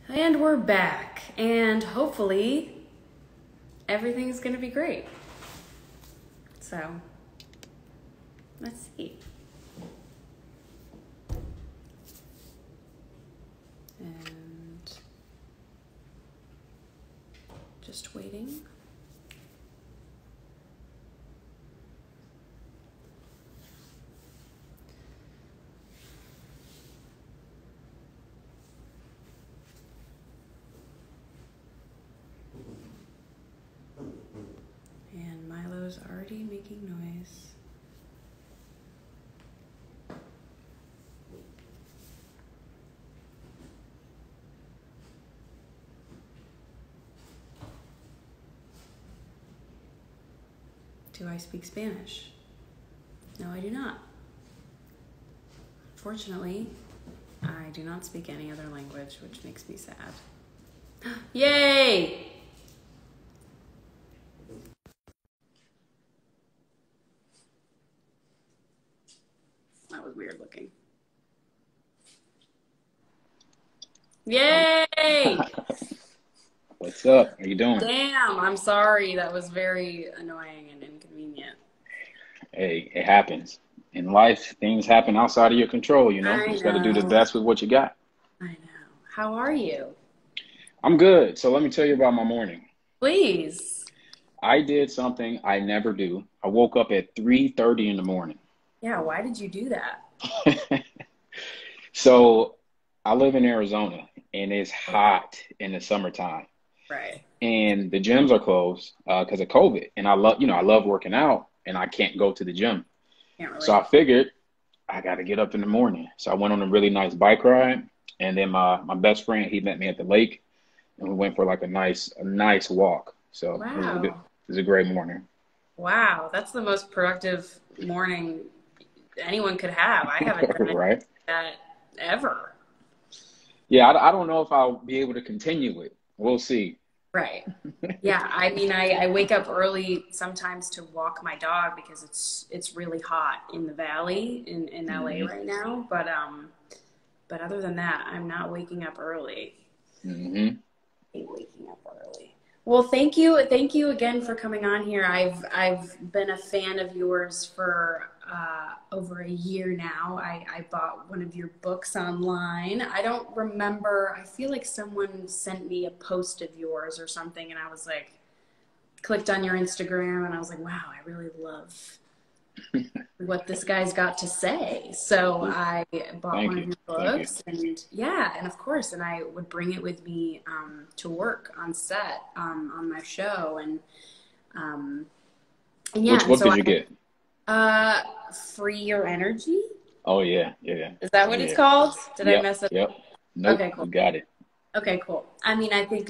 And we're back, and hopefully everything's gonna be great. So, let's see. And just waiting. And Milo's already making noise. Do I speak Spanish? No, I do not. Fortunately, I do not speak any other language, which makes me sad. Yay! That was weird looking. Yay! What's up? How you doing? Damn, I'm sorry. That was very annoying and inconvenient. Hey, it happens. In life, things happen outside of your control, you know? I You just got to do the know. best with what you got. I know. How are you? I'm good. So let me tell you about my morning. Please. I did something I never do. I woke up at 3:30 in the morning. Yeah, why did you do that? So I live in Arizona and it's hot in the summertime. Right. And the gyms are closed because of COVID. And I love working out and I can't go to the gym. Can't So I relate. figured I got to get up in the morning. So I went on a really nice bike ride. And then my best friend, he met me at the lake and we went for like a nice walk. So it Wow. was a great morning. Wow. That's the most productive morning anyone could have. I haven't done Right? that ever. Yeah, I don't know if I'll be able to continue it. We'll see. Right. Yeah. I mean, I wake up early sometimes to walk my dog because it's really hot in the valley in LA Hmm. right now. But other than that, I'm not waking up early. Hmm. Hate waking up early. Well, thank you again for coming on here. I've been a fan of yours for over a year now. I bought one of your books online. I don't remember. I feel like someone sent me a post of yours or something, and I was like, clicked on your Instagram, and I was like, wow, I really love what this guy's got to say. So I bought Thank one of you. your Thank you. books, and yeah, and of course, and I would bring it with me to work on set on my show, um, and yeah, Which and book so did you get? free your energy. Oh yeah, yeah, Is that what it's yeah. called? Did I Yep, mess it? yep. Nope, Okay, cool. you got it. Okay, cool. I mean, I think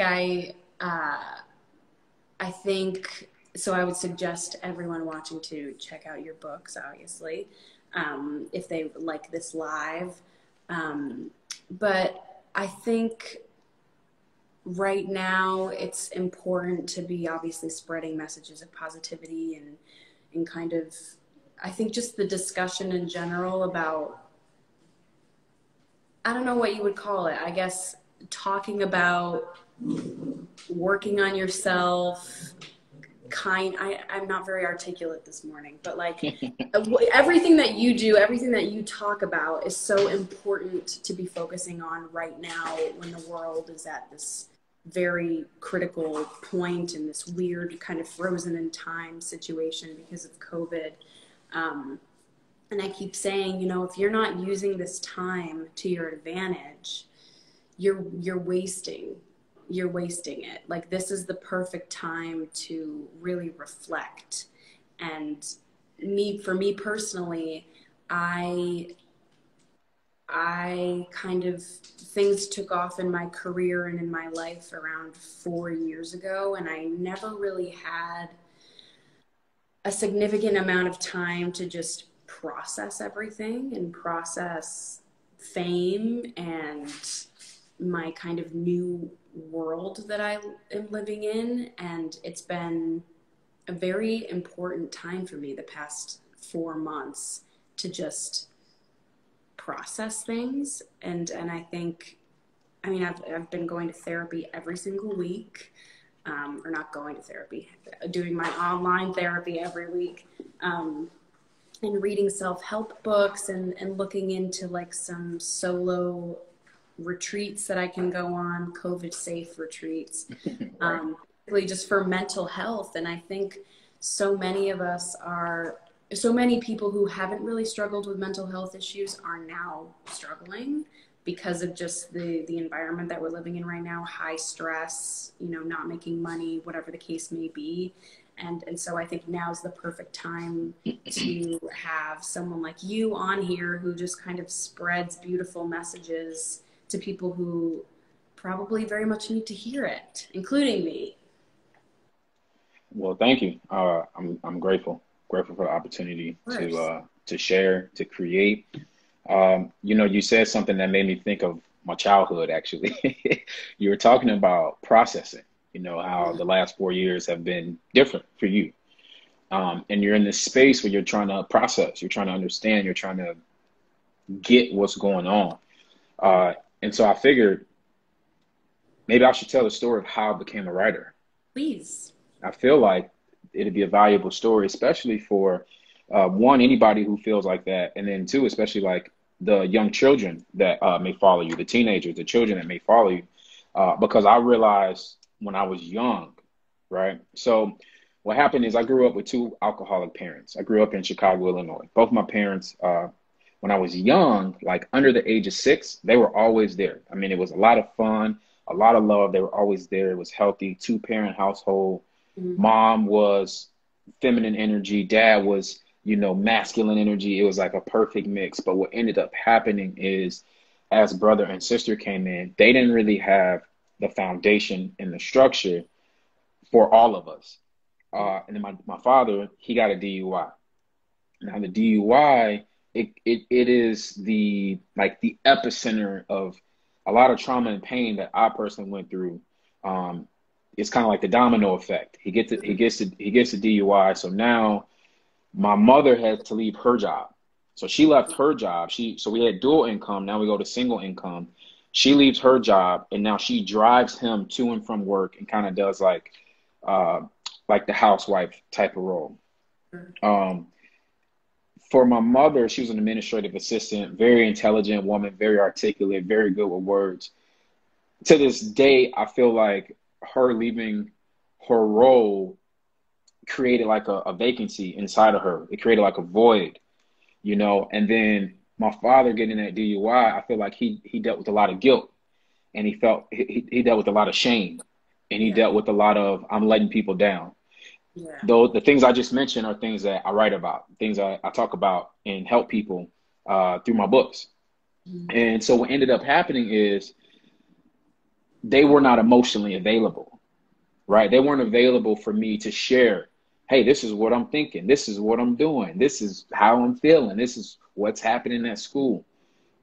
so. I would suggest everyone watching to check out your books, obviously, if they like this live. Um, but I think right now it's important to be obviously spreading messages of positivity and kind of, I think just the discussion in general about, I don't know what you would call it. I guess talking about working on yourself, I'm not very articulate this morning, but like everything that you do, everything that you talk about is so important to be focusing on right now when the world is at this very critical point in this weird kind of frozen in time situation because of COVID. Um, and I keep saying, if you're not using this time to your advantage, you're wasting it. Like, this is the perfect time to really reflect. And for me personally, I kind of, things took off in my career and in my life around 4 years ago, and I never really had a significant amount of time to just process everything and process fame and my kind of new world that I am living in. And it's been a very important time for me the past 4 months to just process things. And I think I mean, I've been going to therapy every single week, or not going to therapy, doing my online therapy every week, and reading self-help books and looking into like some solo retreats that I can go on, COVID safe retreats, really just for mental health. And I think so many of us are, so many people who haven't really struggled with mental health issues are now struggling because of just the environment that we're living in right now, high stress, you know, not making money, whatever the case may be. And so I think now's the perfect time to have someone like you on here who just kind of spreads beautiful messages to people who probably very much need to hear it, including me. Well, thank you. I'm grateful for the opportunity to share, to create. You know, you said something that made me think of my childhood, actually. You were talking about processing, you know, how the last 4 years have been different for you. And you're in this space where you're trying to process, you're trying to understand, you're trying to get what's going on. And so I figured maybe I should tell the story of how I became a writer. Please. I feel like it'd be a valuable story, especially for one, anybody who feels like that. And then two, especially like the young children that may follow you, the teenagers, the children that may follow you, because I realized when I was young, right? So what happened is I grew up with two alcoholic parents. I grew up in Chicago, Illinois. Both my parents, when I was young, like under the age of 6, they were always there. I mean, it was a lot of fun, a lot of love. They were always there. It was healthy, 2-parent household. Mom was feminine energy. Dad was, you know, masculine energy. It was like a perfect mix. But what ended up happening is as brother and sister came in, they didn't really have the foundation and the structure for all of us. And then my father, he got a DUI. Now the DUI, it is the epicenter of a lot of trauma and pain that I personally went through. It's kind of like the domino effect. He gets a DUI. So now my mother had to leave her job. So she left her job. So we had dual income. Now we go to single income. She leaves her job and now she drives him to and from work and kind of does like the housewife type of role. For my mother, she was an administrative assistant, very intelligent woman, very articulate, very good with words. To this day, I feel like her leaving her role created like a vacancy inside of her. It created like a void, you know. And then my father getting that DUI, I feel like he dealt with a lot of guilt, and he dealt with a lot of shame, and he dealt with a lot of I'm letting people down. Though the things I just mentioned are things that I write about, things I talk about and help people through my books. And so what ended up happening is they were not emotionally available, right? They weren't available for me to share, hey, this is what I'm thinking. This is what I'm doing. This is how I'm feeling. This is what's happening at school.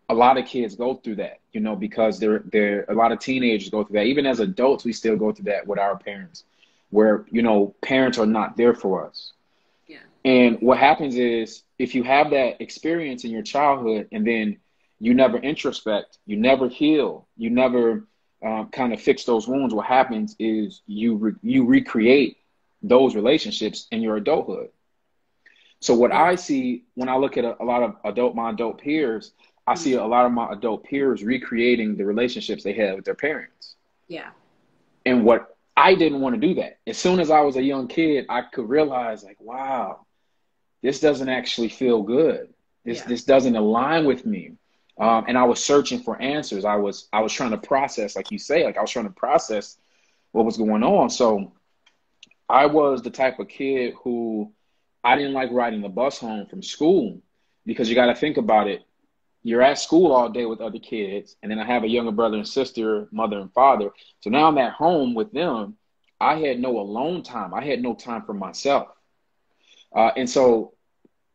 A lot of kids go through that, you know, because a lot of teenagers go through that. Even as adults, we still go through that with our parents, where, you know, parents are not there for us. Yeah. And what happens is if you have that experience in your childhood and then you never introspect, you never heal, you never kind of fix those wounds, what happens is you recreate those relationships in your adulthood. So what I see when I look at a lot of my adult peers, I see a lot of my adult peers recreating the relationships they had with their parents. Yeah. And what I didn't want to do that. As soon as I was a young kid, I could realize like, wow, this doesn't actually feel good. This doesn't align with me. And I was searching for answers. I was trying to process, like you say, like I was trying to process what was going on. So I was the type of kid who I didn't like riding the bus home from school because you got to think about it. You're at school all day with other kids. And then I have a younger brother and sister, mother and father. So now I'm at home with them. I had no alone time. I had no time for myself. And so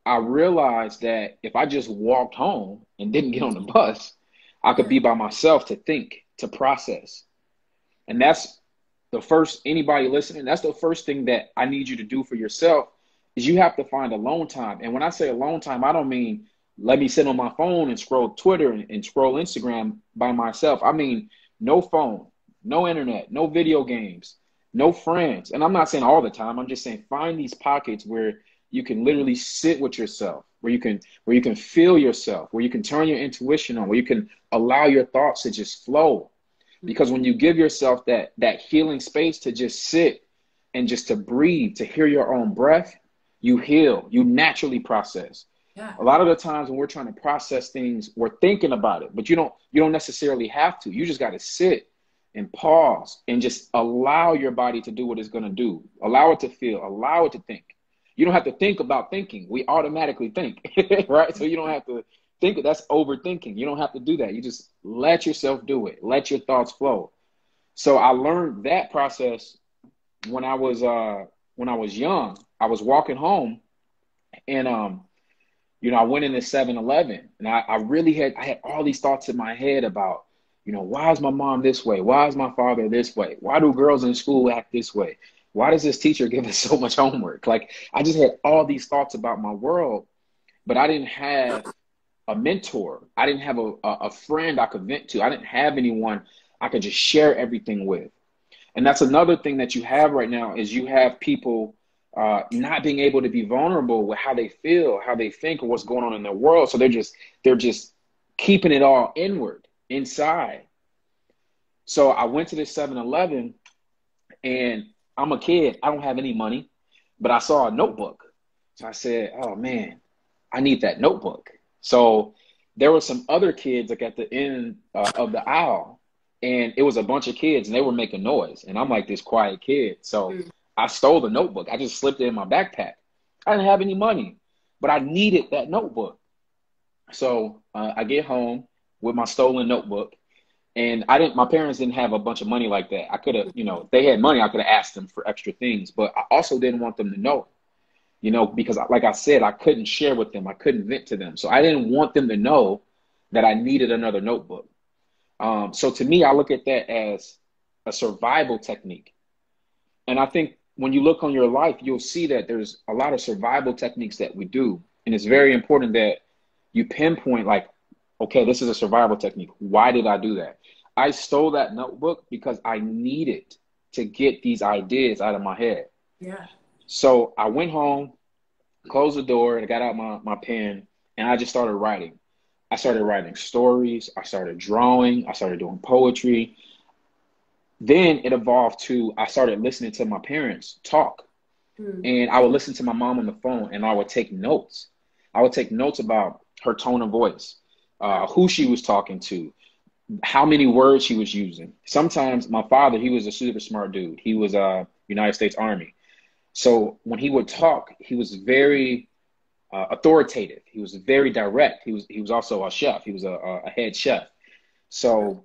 I realized that if I just walked home and didn't get on the bus, I could be by myself to think, to process. And that's the first, anybody listening, that's the first thing that I need you to do for yourself is you have to find alone time. And when I say alone time, I don't mean let me sit on my phone and scroll Twitter and scroll Instagram by myself. I mean, no phone, no internet, no video games, no friends. And I'm not saying all the time. I'm just saying find these pockets where you can literally sit with yourself, where you can feel yourself, where you can turn your intuition on, where you can allow your thoughts to just flow. Because when you give yourself that healing space to just sit and just to breathe, to hear your own breath, you heal, you naturally process. Yeah. A lot of the times when we're trying to process things, we're thinking about it, but you don't necessarily have to. You just got to sit and pause and just allow your body to do what it's going to do. Allow it to feel, allow it to think. You don't have to think about thinking. We automatically think, right? So you don't have to think. That's overthinking. You don't have to do that. You just let yourself do it. Let your thoughts flow. So I learned that process when I was young. I was walking home and I went into 7-Eleven and I really had all these thoughts in my head about, why is my mom this way? Why is my father this way? Why do girls in school act this way? Why does this teacher give us so much homework? Like, I just had all these thoughts about my world, but I didn't have a mentor. I didn't have a friend I could vent to. I didn't have anyone I could just share everything with. And that's another thing that you have right now is you have people not being able to be vulnerable with how they feel, how they think, or what's going on in their world. So they're just keeping it all inside. So I went to this 7-Eleven and I'm a kid. I don't have any money, but I saw a notebook. So I said, oh man, I need that notebook. So there were some other kids like at the end of the aisle, and it was a bunch of kids and they were making noise. And I'm like this quiet kid. So I stole the notebook. I just slipped it in my backpack. I didn't have any money, but I needed that notebook. So I get home with my stolen notebook. And my parents didn't have a bunch of money like that. I could have, if they had money, I could have asked them for extra things, but I also didn't want them to know, because like I said, I couldn't share with them. I couldn't vent to them. So I didn't want them to know that I needed another notebook. So to me, I look at that as a survival technique. And I think when you look on your life, you'll see that there's a lot of survival techniques that we do. And it's very important that you pinpoint like, okay, this is a survival technique. Why did I do that? I stole that notebook because I needed to get these ideas out of my head. Yeah. So I went home, closed the door, and I got out my pen, and I just started writing. I started writing stories. I started drawing. I started doing poetry. Then it evolved to I started listening to my parents talk. And I would listen to my mom on the phone, and I would take notes. I would take notes about her tone of voice, who she was talking to, how many words she was using. Sometimes my father, he was a super smart dude. He was United States Army. So when he would talk, he was very authoritative. He was very direct. He was also a chef. He was a head chef. So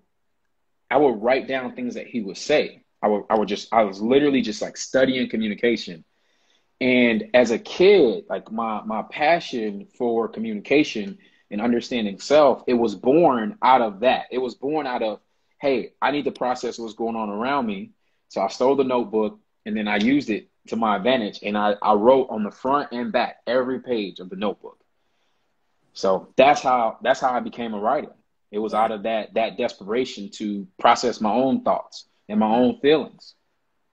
I would write down things that he would say. I was literally just like studying communication. And as a kid, like my passion for communication and understanding self, it was born out of that. It was born out of, hey, I need to process what's going on around me. So I stole the notebook and then I used it to my advantage. And I wrote on the front and back every page of the notebook. So that's how I became a writer. It was out of that desperation to process my own thoughts and my own feelings.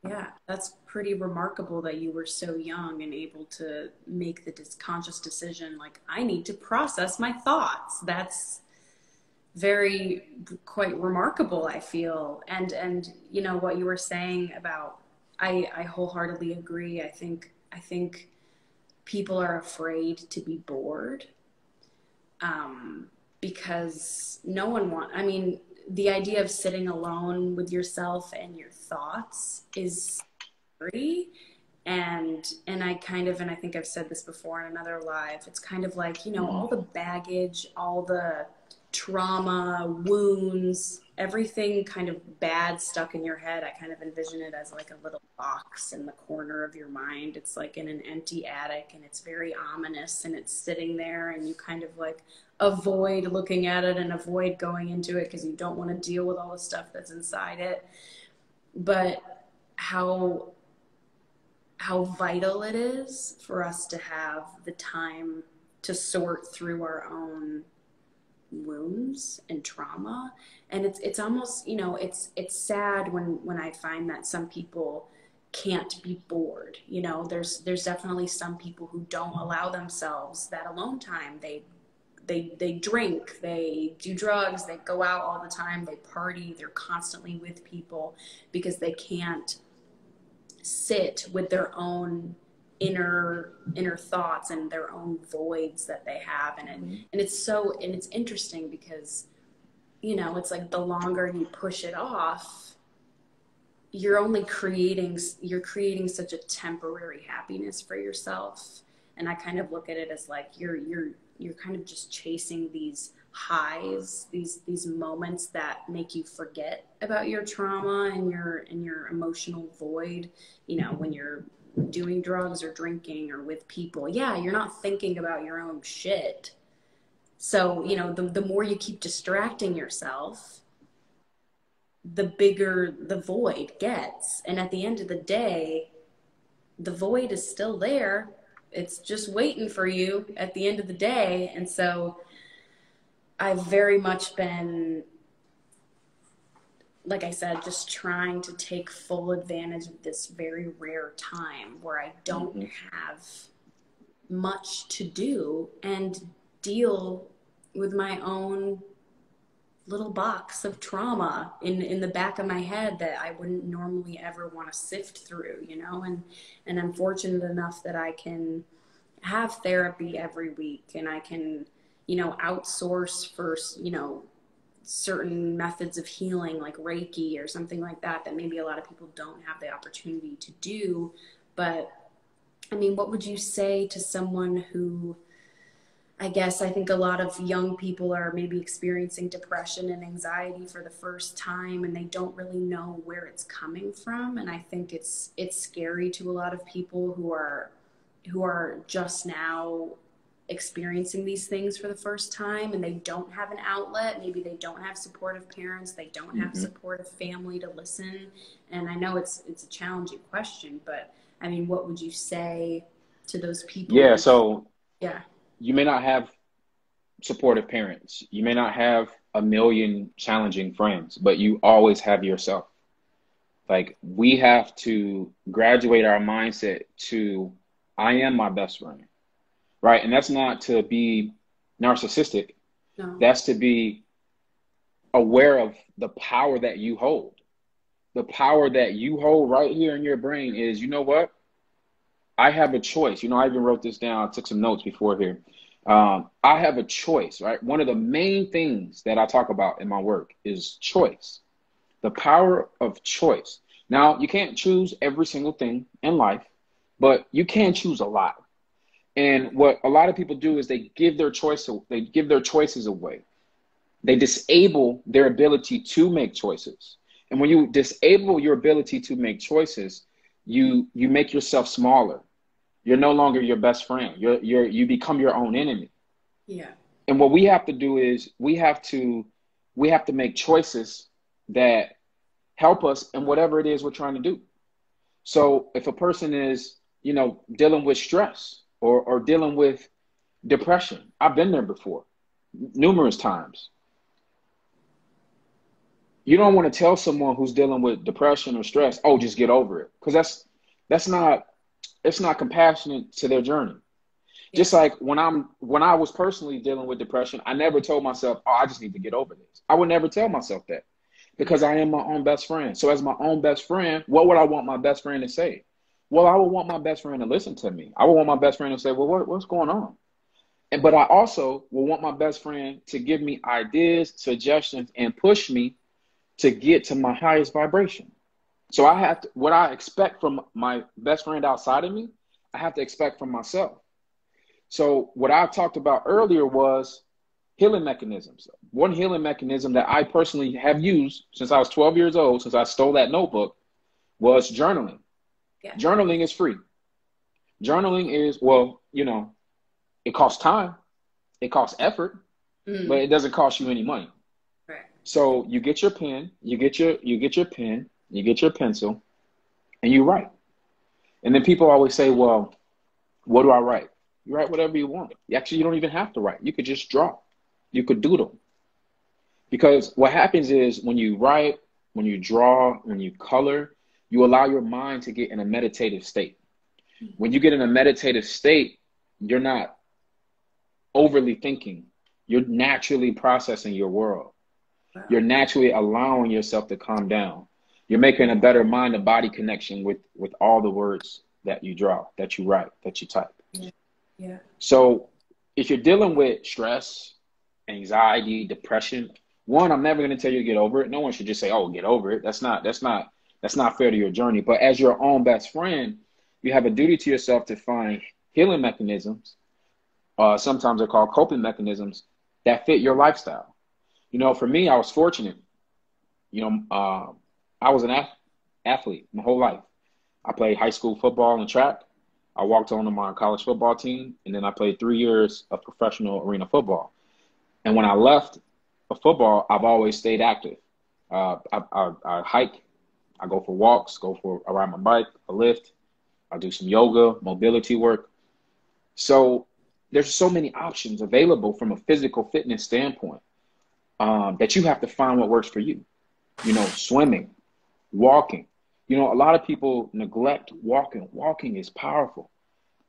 Yeah, that's pretty remarkable that you were so young and able to make the conscious decision, like, I need to process my thoughts. That's quite remarkable, I feel. And what you were saying about, I wholeheartedly agree. I think people are afraid to be bored, because the idea of sitting alone with yourself and your thoughts is scary. And I think I've said this before in another live, it's kind of like, all the baggage, all the trauma, wounds, everything kind of bad stuck in your head. I kind of envision it as like a little box in the corner of your mind. It's like in an empty attic and it's very ominous and it's sitting there and you kind of like avoid looking at it and avoid going into it because you don't want to deal with all the stuff that's inside it. But how vital it is for us to have the time to sort through our own wounds wounds and trauma. And it's almost, you know, it's sad when I find that some people can't be bored. You know, there's definitely some people who don't allow themselves that alone time. They drink, they do drugs, they go out all the time, they party, they're constantly with people because they can't sit with their own inner thoughts and their own voids that they have. And it's interesting because, you know, it's like the longer you push it off, you're creating such a temporary happiness for yourself. And I kind of look at it as like you're kind of just chasing these highs, these moments that make you forget about your trauma and your emotional void. You know, when you're doing drugs or drinking or with people, yeah, you're not thinking about your own shit. So, you know, the more you keep distracting yourself, the bigger the void gets. And at the end of the day, the void is still there. It's just waiting for you at the end of the day. And so I've very much been, like I said, just trying to take full advantage of this very rare time where I don't have much to do and deal with my own little box of trauma in the back of my head that I wouldn't normally ever want to sift through, you know. And I'm fortunate enough that I can have therapy every week, and I can, you know, outsource for, you know, certain methods of healing like Reiki or something like that maybe a lot of people don't have the opportunity to do. But I mean, what would you say to someone who, I think a lot of young people are maybe experiencing depression and anxiety for the first time, and they don't really know where it's coming from. And I think it's scary to a lot of people who are just now experiencing these things for the first time, and they don't have an outlet. Maybe they don't have supportive parents. They don't have supportive family to listen. And I know it's a challenging question, but I mean, what would you say to those people? Yeah. So yeah. You may not have supportive parents. You may not have a million challenging friends, but you always have yourself. Like, we have to graduate our mindset to, I am my best friend, right? And that's not to be narcissistic. No. That's to be aware of the power that you hold. The power that you hold right here in your brain is, you know what? I have a choice. You know, I even wrote this down. I took some notes before here. I have a choice, right? One of the main things that I talk about in my work is choice, the power of choice. Now, you can't choose every single thing in life, but you can choose a lot. And what a lot of people do is they give their choices away. They disable their ability to make choices. And when you disable your ability to make choices, you make yourself smaller. You're no longer your best friend. You become your own enemy. Yeah. And what we have to do is we have to make choices that help us in whatever it is we're trying to do. So if a person is, you know, dealing with stress or dealing with depression, I've been there before, numerous times. You don't want to tell someone who's dealing with depression or stress, oh, just get over it, because that's not compassionate to their journey. Yeah. Just like when I was personally dealing with depression, I never told myself, oh, I just need to get over this. I would never tell myself that, because I am my own best friend. So as my own best friend, what would I want my best friend to say? Well, I would want my best friend to listen to me. I would want my best friend to say, well, what's going on? But I also will want my best friend to give me ideas, suggestions, and push me to get to my highest vibration. So what I expect from my best friend outside of me, I have to expect from myself. So what I talked about earlier was healing mechanisms. One healing mechanism that I personally have used since I was 12 years old, since I stole that notebook, was journaling. Yeah. Journaling is free. Journaling is, well, you know, it costs time, it costs effort, but it doesn't cost you any money. Right. So you get your pen, you get your pen, you get your pencil, and you write. And then people always say, well, what do I write? You write whatever you want. Actually, you don't even have to write. You could just draw. You could doodle. Because what happens is when you write, when you draw, when you color, you allow your mind to get in a meditative state. When you get in a meditative state, you're not overly thinking. You're naturally processing your world. Wow. You're naturally allowing yourself to calm down. You're making a better mind to body connection with all the words that you draw, that you write, that you type. Yeah. Yeah. So if you're dealing with stress, anxiety, depression, one, I'm never going to tell you to get over it. No one should just say, "Oh, get over it." That's not fair to your journey. But as your own best friend, you have a duty to yourself to find healing mechanisms. Sometimes they're called coping mechanisms that fit your lifestyle. You know, for me, I was fortunate. You know, I was an athlete my whole life. I played high school football and track. I walked on to my college football team, and then I played 3 years of professional arena football. And when I left football, I've always stayed active. I hike, I go for walks, I ride my bike, I lift, I do some yoga, mobility work. So there's so many options available from a physical fitness standpoint that you have to find what works for you. You know, swimming, walking. You know, a lot of people neglect walking. Walking is powerful.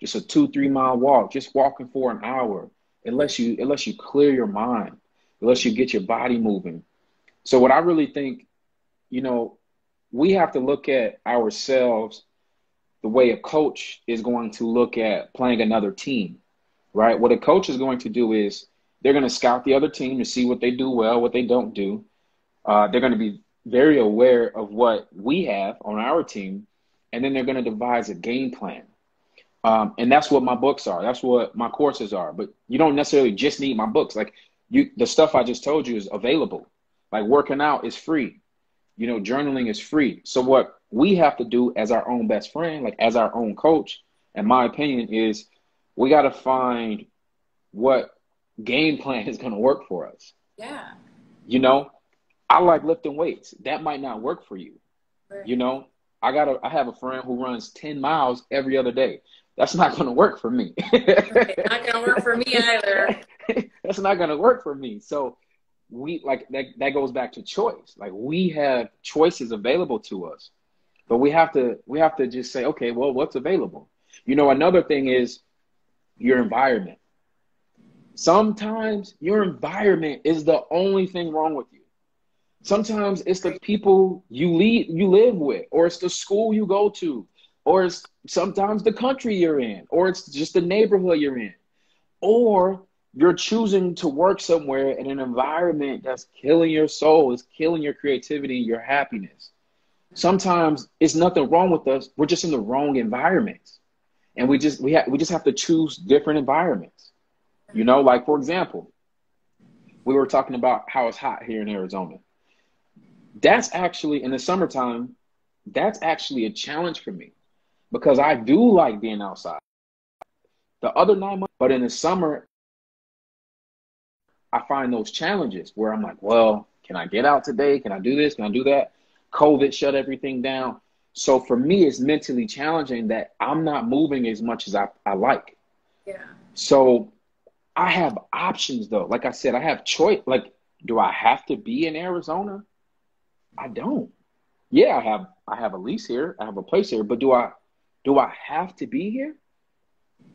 Just a 2-3 mile walk, just walking for an hour. It lets you clear your mind. It lets you get your body moving. So what I really think, you know, we have to look at ourselves the way a coach is going to look at playing another team, right? What a coach is going to do is they're going to scout the other team to see what they do well, what they don't do. They're going to be very aware of what we have on our team, and then they're going to devise a game plan. And that's what my books are. That's what my courses are. But you don't necessarily just need my books. Like the stuff I just told you is available. Like working out is free. You know, journaling is free. So what we have to do as our own best friend, like as our own coach, in my opinion, is we got to find what game plan is going to work for us. Yeah. You know, I like lifting weights. That might not work for you. Right. You know, I have a friend who runs 10 miles every other day. That's not going to work for me. Right. Not going to work for me either. That's not going to work for me. So we like that goes back to choice. Like we have choices available to us, but we have to just say, okay, well, what's available? You know, another thing is your environment. Sometimes your environment is the only thing wrong with you. Sometimes it's the people you live with, or it's the school you go to, or it's sometimes the country you're in, or it's just the neighborhood you're in, or you're choosing to work somewhere in an environment that's killing your soul, is killing your creativity and your happiness. Sometimes it's nothing wrong with us. We're just in the wrong environments. And we just have to choose different environments. You know, like for example, we were talking about how it's hot here in Arizona. That's actually in the summertime, that's actually a challenge for me because I do like being outside. The other 9 months, but in the summer, I find those challenges where I'm like, well, can I get out today? Can I do this? Can I do that? COVID shut everything down. So for me, it's mentally challenging that I'm not moving as much as I like. Yeah. So I have options though. Like I said, I have choice. Like, do I have to be in Arizona? I don't. Yeah, I have a lease here. I have a place here, but do I have to be here?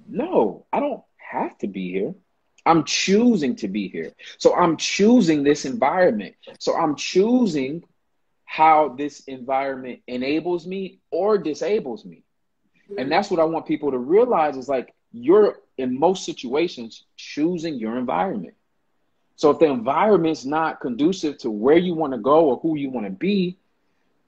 No, I don't have to be here. I'm choosing to be here. So I'm choosing this environment. So I'm choosing how this environment enables me or disables me. And that's what I want people to realize is like you're in most situations choosing your environment. So if the environment's not conducive to where you want to go or who you want to be,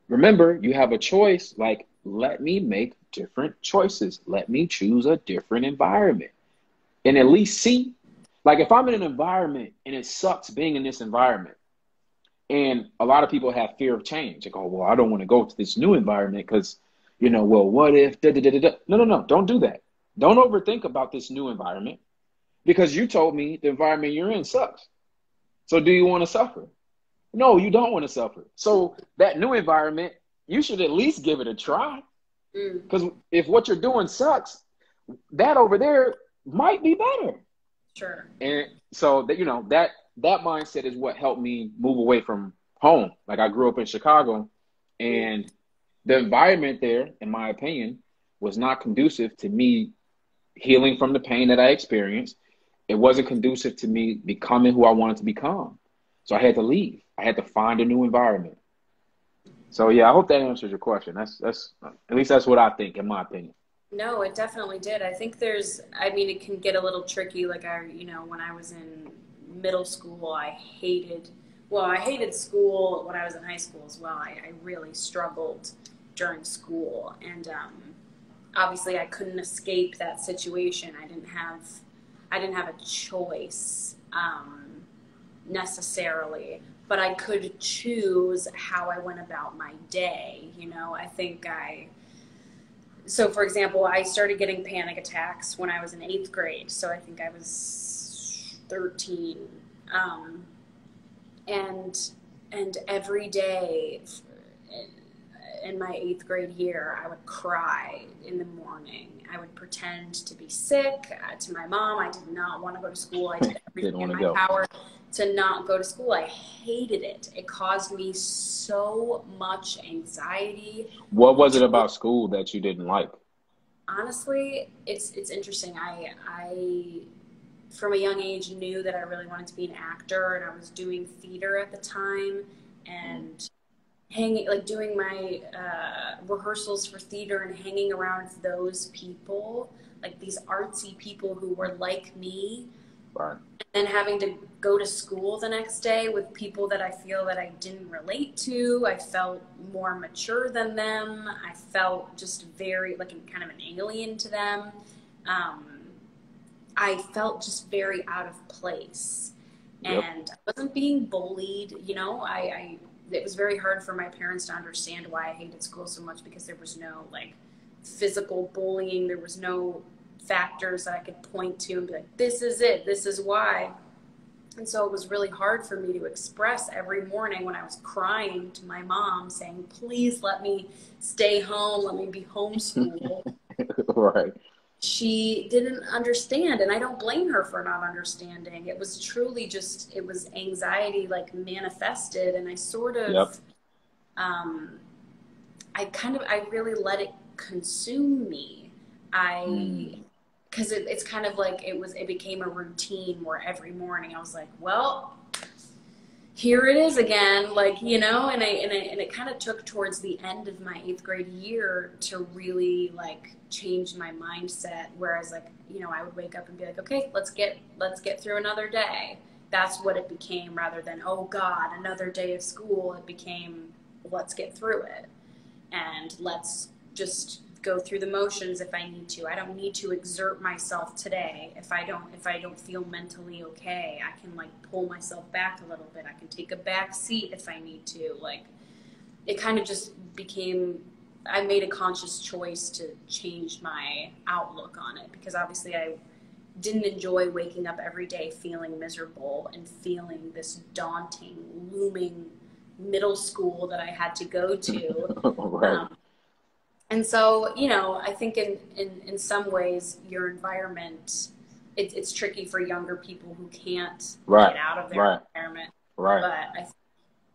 remember, you have a choice. Like, let me make different choices. Let me choose a different environment. And at least see, like if I'm in an environment and it sucks being in this environment, and a lot of people have fear of change. Like, oh, well, I don't want to go to this new environment because, you know, well, what if, da, da, da, da, da. No, don't do that. Don't overthink about this new environment because you told me the environment you're in sucks. So do you want to suffer? No, you don't want to suffer. So that new environment, you should at least give it a try. Because if what you're doing sucks, that over there might be better. Sure. And so that, you know, that mindset is what helped me move away from home. Like I grew up in Chicago, and the environment there, in my opinion, was not conducive to me healing from the pain that I experienced. It wasn't conducive to me becoming who I wanted to become. So I had to leave. I had to find a new environment. So yeah, I hope that answers your question. That's at least that's what I think, in my opinion. No, it definitely did. I think I mean, it can get a little tricky. Like when I was in middle school, I hated school when I was in high school as well. I really struggled during school. And obviously I couldn't escape that situation. I didn't have a choice necessarily, but I could choose how I went about my day. So for example, I started getting panic attacks when I was in 8th grade. So I think I was 13. And every day in my 8th grade year, I would cry in the morning. I would pretend to be sick to my mom. I did not want to go to school. I did everything in my power to not go to school. I hated it. It caused me so much anxiety. What was it about school that you didn't like? Honestly, it's interesting. I from a young age knew that I really wanted to be an actor, and I was doing theater at the time, and doing my rehearsals for theater and hanging around those people, like these artsy people who were like me. Right. And having to go to school the next day with people that I feel that I didn't relate to. I felt more mature than them. I felt just very like kind of an alien to them. I felt just very out of place. Yep. And I wasn't being bullied. It was very hard for my parents to understand why I hated school so much, because there was no like physical bullying. There was no factors that I could point to and be like, this is it, this is why. And so it was really hard for me to express every morning when I was crying to my mom saying, please let me stay home, let me be homeschooled. Right. She didn't understand, and I don't blame her for not understanding. It was truly it was anxiety like manifested, and I sort of, yep. I really let it consume me. Because it's kind of like it became a routine where every morning I was like, well, here it is again, like, and it kind of took towards the end of my 8th grade year to really like change my mindset. Whereas like, I would wake up and be like, okay, let's get through another day. That's what it became, rather than, oh God, another day of school. It became, let's get through it, and let's just go through the motions if I need to. I don't need to exert myself today. If I don't feel mentally okay, I can like pull myself back a little bit. I can take a back seat if I need to. Like, it kind of just became, I made a conscious choice to change my outlook on it, because obviously I didn't enjoy waking up every day feeling miserable and feeling this daunting, looming middle school that I had to go to. Right. And so, I think in some ways your environment, it's tricky for younger people who can't right. get out of their environment. Right. But I think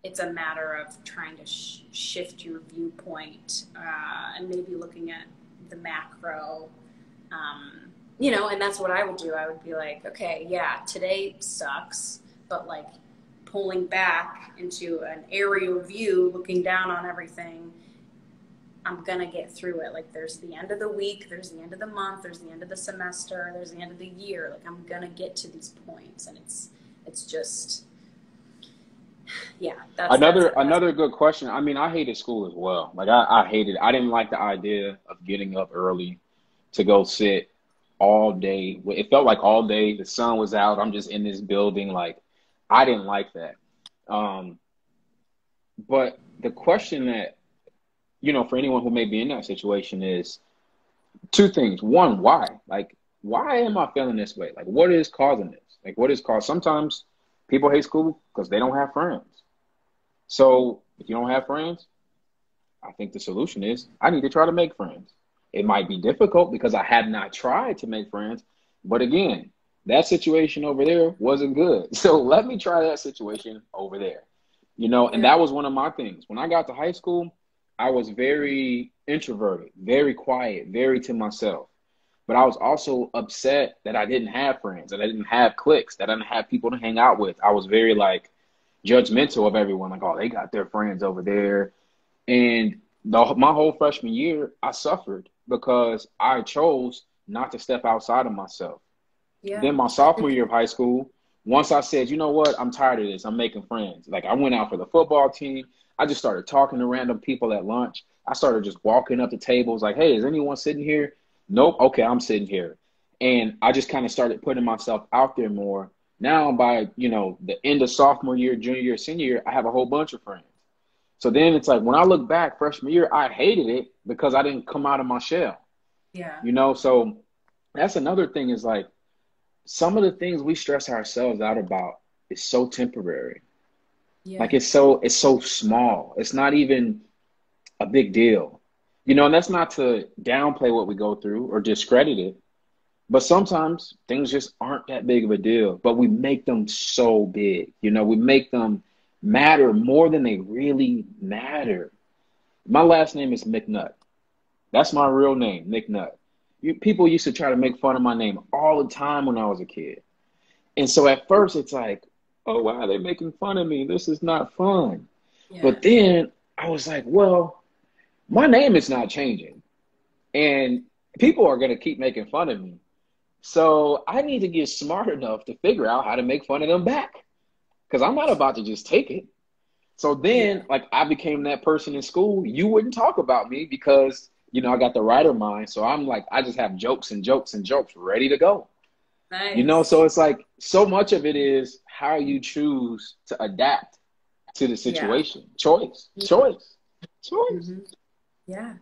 it's a matter of trying to shift your viewpoint and maybe looking at the macro, and that's what I would do. I would be like, okay, yeah, today sucks, but like pulling back into an aerial view, looking down on everything, I'm going to get through it. Like, there's the end of the week, there's the end of the month, there's the end of the semester, there's the end of the year. Like, I'm going to get to these points. And it's just, yeah. Another good question. I mean, I hated school as well. Like, I hated it. I didn't like the idea of getting up early to go sit all day. It felt like all day. The sun was out. I'm just in this building. Like, I didn't like that. But the question that, for anyone who may be in that situation is two things. One, why? Like, why am I feeling this way? Like, what is causing this? Like, what is caused? Sometimes people hate school because they don't have friends. So if you don't have friends, I think the solution is I need to try to make friends. It might be difficult because I have not tried to make friends. But again, that situation over there wasn't good. So let me try that situation over there. You know, and Yeah. that was one of my things. When I got to high school, I was very introverted, very quiet, very to myself. But I was also upset that I didn't have friends, that I didn't have cliques, that I didn't have people to hang out with. I was very like judgmental of everyone, like, oh, they got their friends over there. And my whole freshman year, I suffered because I chose not to step outside of myself. Yeah. Then my sophomore year of high school, once I said, you know what, I'm tired of this. I'm making friends. Like I went out for the football team. I just started talking to random people at lunch. I started just walking up to tables like, hey, is anyone sitting here? Nope. Okay, I'm sitting here. And I just kind of started putting myself out there more. Now by, the end of sophomore year, junior year, senior year, I have a whole bunch of friends. So then it's like when I look back freshman year, I hated it because I didn't come out of my shell. Yeah. So that's another thing is like some of the things we stress ourselves out about is so temporary. Like Yeah. it's so small. It's not even a big deal. And that's not to downplay what we go through or discredit it. But sometimes things just aren't that big of a deal, but we make them so big. We make them matter more than they really matter. My last name is McNutt. That's my real name, McNutt. People used to try to make fun of my name all the time when I was a kid. And so at first it's like, oh, wow, they're making fun of me. This is not fun. Yeah. But then I was like, well, my name is not changing. And people are going to keep making fun of me. So I need to get smart enough to figure out how to make fun of them back. Because I'm not about to just take it. So Yeah. then, like, I became that person in school. You wouldn't talk about me because, I got the writer mind. So I'm like, I just have jokes and jokes and jokes ready to go. Nice. So it's like so much of it is how you choose to adapt to the Yeah. situation. Choice. Mm-hmm. Yeah.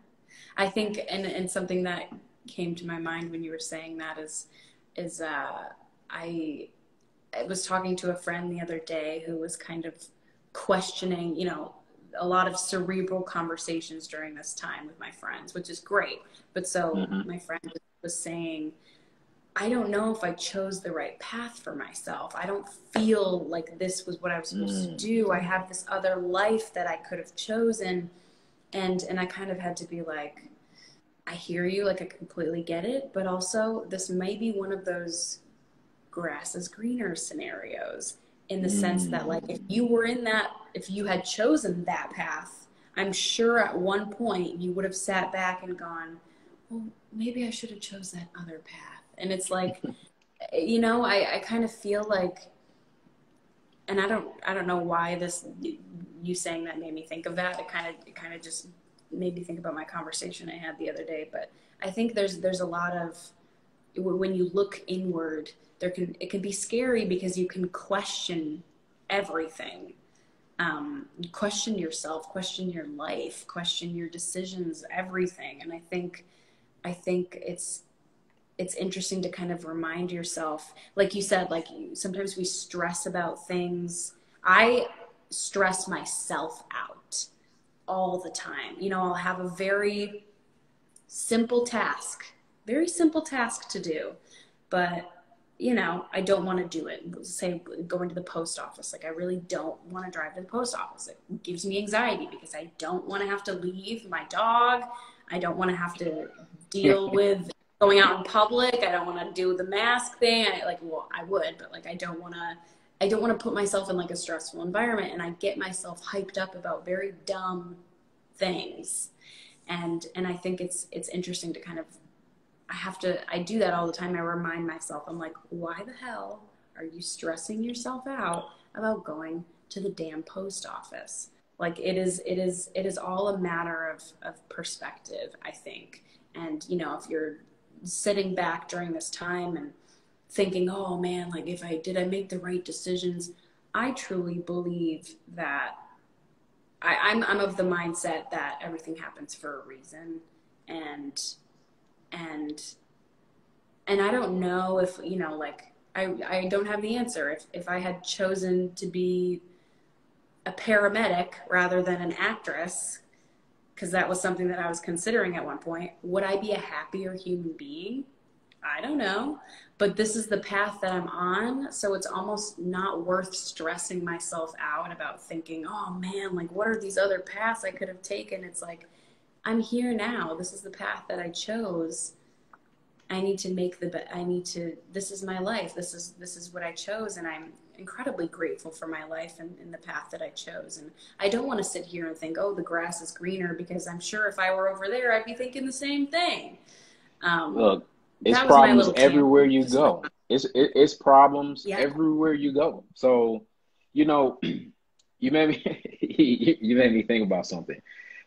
I think, and something that came to my mind when you were saying that is I I was talking to a friend the other day who was kind of questioning, a lot of cerebral conversations during this time with my friends, which is great. But so Mm-hmm. my friend was saying, I don't know if I chose the right path for myself. I don't feel like this was what I was supposed to Mm. do. I have this other life that I could have chosen. And I kind of had to be like, I hear you, like I completely get it, but also this may be one of those grass is greener scenarios in the sense that like Mm. if you had chosen that path, I'm sure at one point you would have sat back and gone, well, maybe I should have chose that other path. And it's like, I kind of feel like, and I don't know why you saying that made me think of that. It kind of just made me think about my conversation I had the other day. But I think there's a lot of, when you look inward, it can be scary because you can question everything. Question yourself, question your life, question your decisions, everything. And I think it's interesting to kind of remind yourself, like you said, like sometimes we stress about things. I stress myself out all the time. I'll have a simple task, very simple task to do, but I don't want to do it. Say going to the post office. Like I really don't want to drive to the post office. It gives me anxiety because I don't want to have to leave my dog. I don't want to have to deal with going out in public. I don't want to do the mask thing. I would, but like I don't want to put myself in like a stressful environment, and I get myself hyped up about very dumb things. And I think it's interesting to kind of, I do that all the time. I remind myself, I'm like, why the hell are you stressing yourself out about going to the damn post office? Like it is all a matter of perspective, I think. And if you're sitting back during this time and thinking, oh man, like did I make the right decisions? I truly believe that I'm of the mindset that everything happens for a reason. And and and I don't know if, like I don't have the answer. If I had chosen to be a paramedic rather than an actress, because that was something that I was considering at one point, would I be a happier human being? I don't know, but this is the path that I'm on. So it's almost not worth stressing myself out about thinking, oh man, like what are these other paths I could have taken? It's like, I'm here now. This is the path that I chose. I need to make I need to, this is my life. This is what I chose. And I'm incredibly grateful for my life and the path that I chose. And I don't want to sit here and think, oh, the grass is greener, because I'm sure if I were over there, I'd be thinking the same thing. Look, it's That was my problems little everywhere tangent. you Just like, go. It's problems yeah, everywhere you go. So, you know, you made me you made me think about something.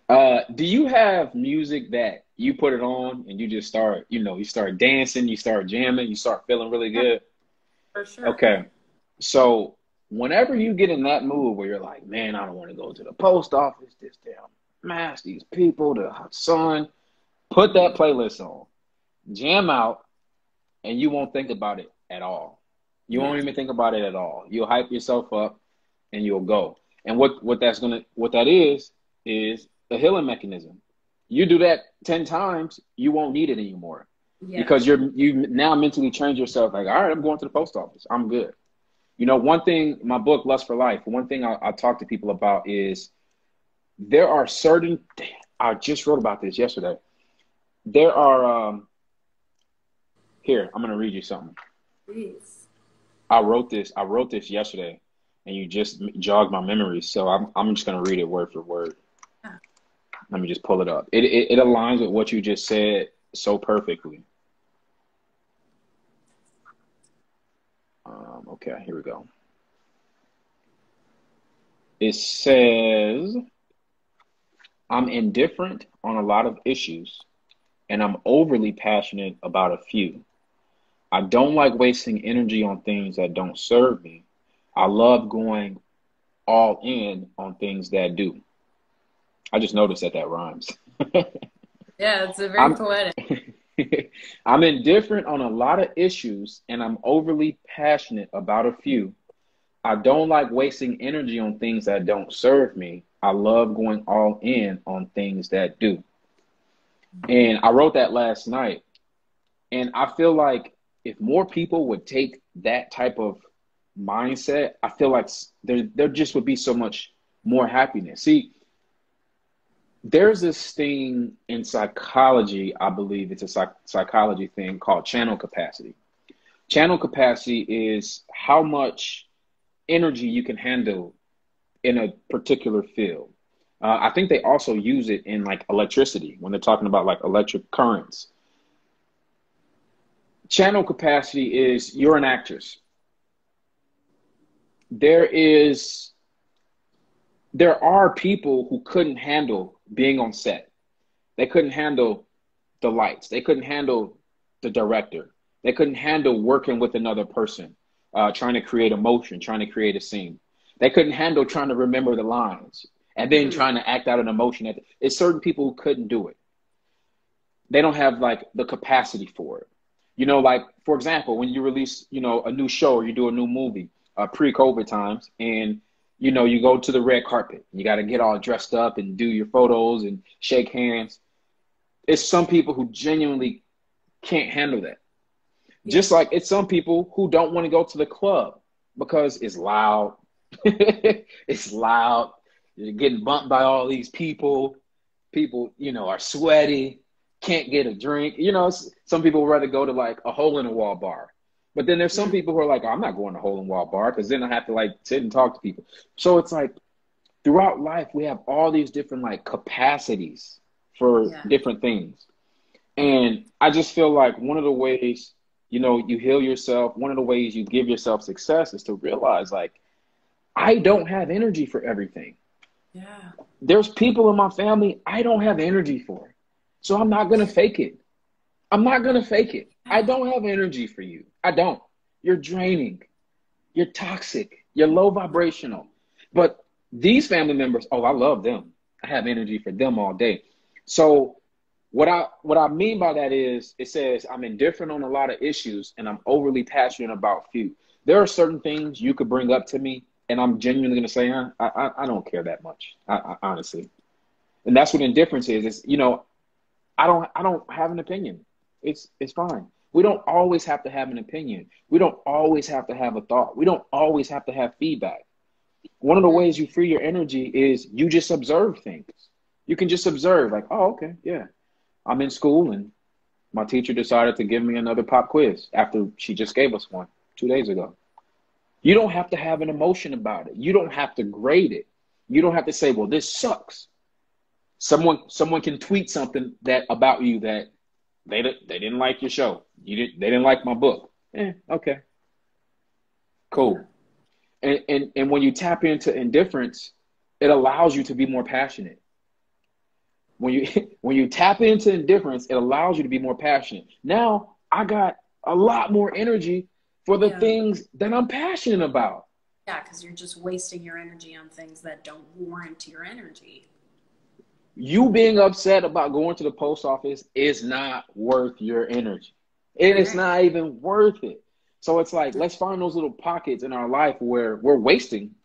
Do you have music that you put it on and you just start, you start dancing, you start jamming, you start feeling really good? for sure. Okay. So whenever you get in that mood where you're like, man, I don't want to go to the post office, this damn mass, these people, the hot sun, put that playlist on, jam out, and you won't think about it at all. You won't Yeah. even think about it at all. You'll hype yourself up and you'll go. And what that is a healing mechanism. You do that 10 times, you won't need it anymore. Yeah. Because you now mentally trained yourself like, all right, I'm going to the post office. I'm good. One thing, my book, Lust for Life, one thing I talk to people about is there are certain, I just wrote about this yesterday. There are, here, I'm going to read you something. Please. I wrote this yesterday and you just jogged my memory. So I'm just going to read it word for word. Yeah. Let me just pull it up. It aligns with what you just said so perfectly. Okay, here we go. It says, I'm indifferent on a lot of issues, and I'm overly passionate about a few. I don't like wasting energy on things that don't serve me. I love going all in on things that do. I just noticed that rhymes. Yeah, it's a very I'm poetic. I'm indifferent on a lot of issues, and I'm overly passionate about a few. I don't like wasting energy on things that don't serve me. I love going all in on things that do. And I wrote that last night. And I feel like if more people would take that type of mindset, I feel like there just would be so much more happiness. See, there's this thing in psychology, I believe it's a psychology thing called channel capacity. Channel capacity is how much energy you can handle in a particular field. I think they also use it in like electricity when they're talking about like electric currents. Channel capacity is you're an actress. There is there are people who couldn't handle being on set. They couldn't handle the lights. They couldn't handle the director. They couldn't handle working with another person, trying to create emotion, trying to create a scene. They couldn't handle trying to remember the lines and then Mhm. trying to act out an emotion. It's certain people who couldn't do it. They don't have like the capacity for it. Like for example, when you release, a new show or you do a new movie, pre-COVID times, and you go to the red carpet. You got to get all dressed up and do your photos and shake hands. It's some people who genuinely can't handle that. Yeah. Just like it's some people who don't want to go to the club because it's loud. It's loud. You're getting bumped by all these people. People, are sweaty, can't get a drink. Some people would rather go to like a hole in the wall bar. But then there's some Mhm. people who are like, oh, I'm not going to hole in the wall bar because then I have to like sit and talk to people. So it's like throughout life, we have all these different like capacities for Yeah. different things. And I just feel like one of the ways, you heal yourself, one of the ways you give yourself success is to realize like, I don't have energy for everything. Yeah. There's people in my family I don't have energy for. So I'm not going to fake it. I'm not going to fake it. I Yeah. don't have energy for you. I don't. You're draining. You're toxic. You're low vibrational. But these family members, oh, I love them. I have energy for them all day. So what I mean by that is it says I'm indifferent on a lot of issues and I'm overly passionate about few. There are certain things you could bring up to me and I'm genuinely going to say, I don't care that much. Honestly. And that's what indifference is. It's, I don't have an opinion. It's fine. We don't always have to have an opinion. We don't always have to have a thought. We don't always have to have feedback. One of the ways you free your energy is you just observe things. You can just observe, like, oh, okay, yeah. I'm in school and my teacher decided to give me another pop quiz after she just gave us one 2 days ago. You don't have to have an emotion about it. You don't have to grade it. You don't have to say, well, this sucks. Someone can tweet something that about you that they didn't like your show. They didn't like my book. Okay, cool. And when you tap into indifference, it allows you to be more passionate. When you tap into indifference, it allows you to be more passionate. Now I got a lot more energy for the things that I'm passionate about. Yeah, because you're just wasting your energy on things that don't warrant your energy. You being upset about going to the post office is not worth your energy. It is not even worth it. So it's like, let's find those little pockets in our life where we're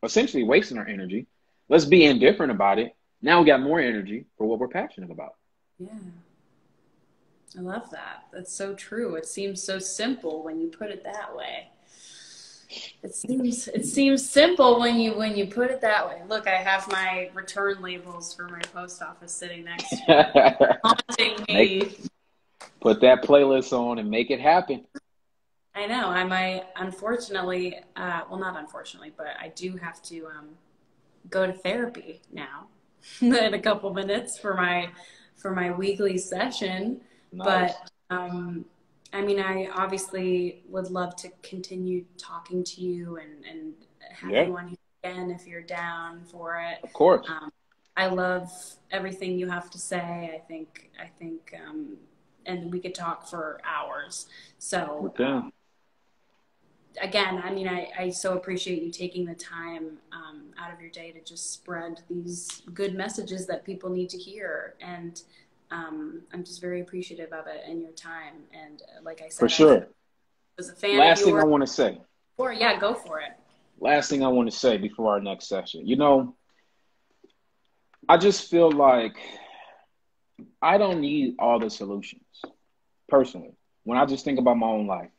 essentially wasting our energy. Let's be indifferent about it. Now we got more energy for what we're passionate about. Yeah. I love that. That's so true. It seems so simple when you put it that way. It seems simple when you put it that way. Look, I have my return labels for my post office sitting next to me, haunting me. Put that playlist on and make it happen. I know. I might, unfortunately, well, not unfortunately, but I do have to go to therapy now in a couple minutes for my weekly session. Nice. But I mean, I obviously would love to continue talking to you and have you on here again if you're down for it. Of course. I love everything you have to say. I think, and we could talk for hours. So, again, I mean, I so appreciate you taking the time out of your day to just spread these good messages that people need to hear. And I'm just very appreciative of it and your time. And like I said, for sure. I was a fan Last of thing I want to say. Yeah, go for it. Last thing I want to say before our next session. You know, I just feel like I don't need all the solutions. Personally, when I just think about my own life,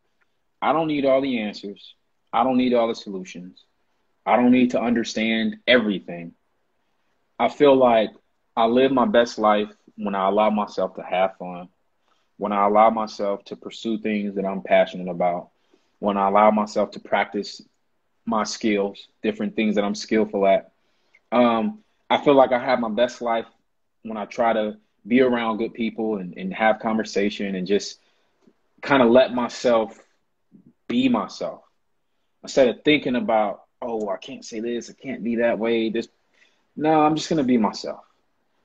I don't need all the answers. I don't need all the solutions. I don't need to understand everything. I feel like I live my best life when I allow myself to have fun, when I allow myself to pursue things that I'm passionate about, when I allow myself to practice my skills, different things that I'm skillful at. I feel like I have my best life when I try to be around good people and have conversation and just kind of let myself be myself instead of thinking about, oh, I can't say this, I can't be that way. No, I'm just going to be myself.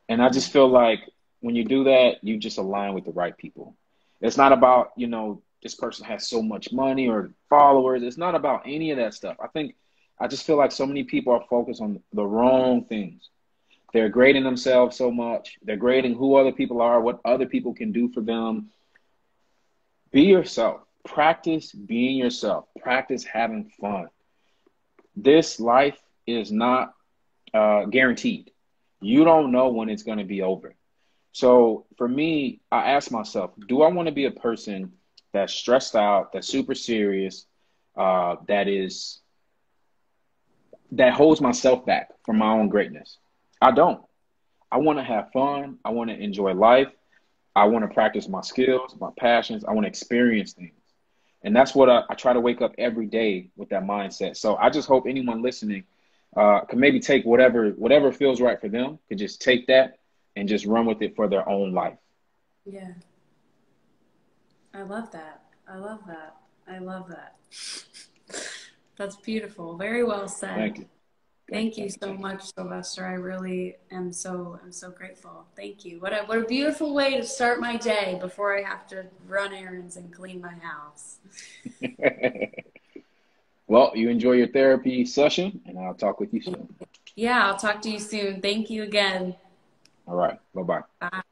And I just feel like when you do that, you just align with the right people. It's not about, you know, this person has so much money or followers. It's not about any of that stuff. I just feel like so many people are focused on the wrong things. They're grading themselves so much. They're grading who other people are, what other people can do for them. Be yourself. Practice being yourself. Practice having fun. This life is not guaranteed. You don't know when it's going to be over. So for me, I ask myself, do I want to be a person that's stressed out, that's super serious, that holds myself back from my own greatness? I don't. I want to have fun. I want to enjoy life. I want to practice my skills, my passions. I want to experience things. And that's what I try to wake up every day with that mindset. So I just hope anyone listening can maybe take whatever feels right for them, could just take that and just run with it for their own life. Yeah. I love that. I love that. I love that. That's beautiful. Very well said. Thank you. Thank you so much, Sylvester. I really am so grateful. Thank you. What a beautiful way to start my day before I have to run errands and clean my house. Well, you enjoy your therapy session, and I'll talk with you soon. Yeah, I'll talk to you soon. Thank you again. All right. Bye-bye. Bye.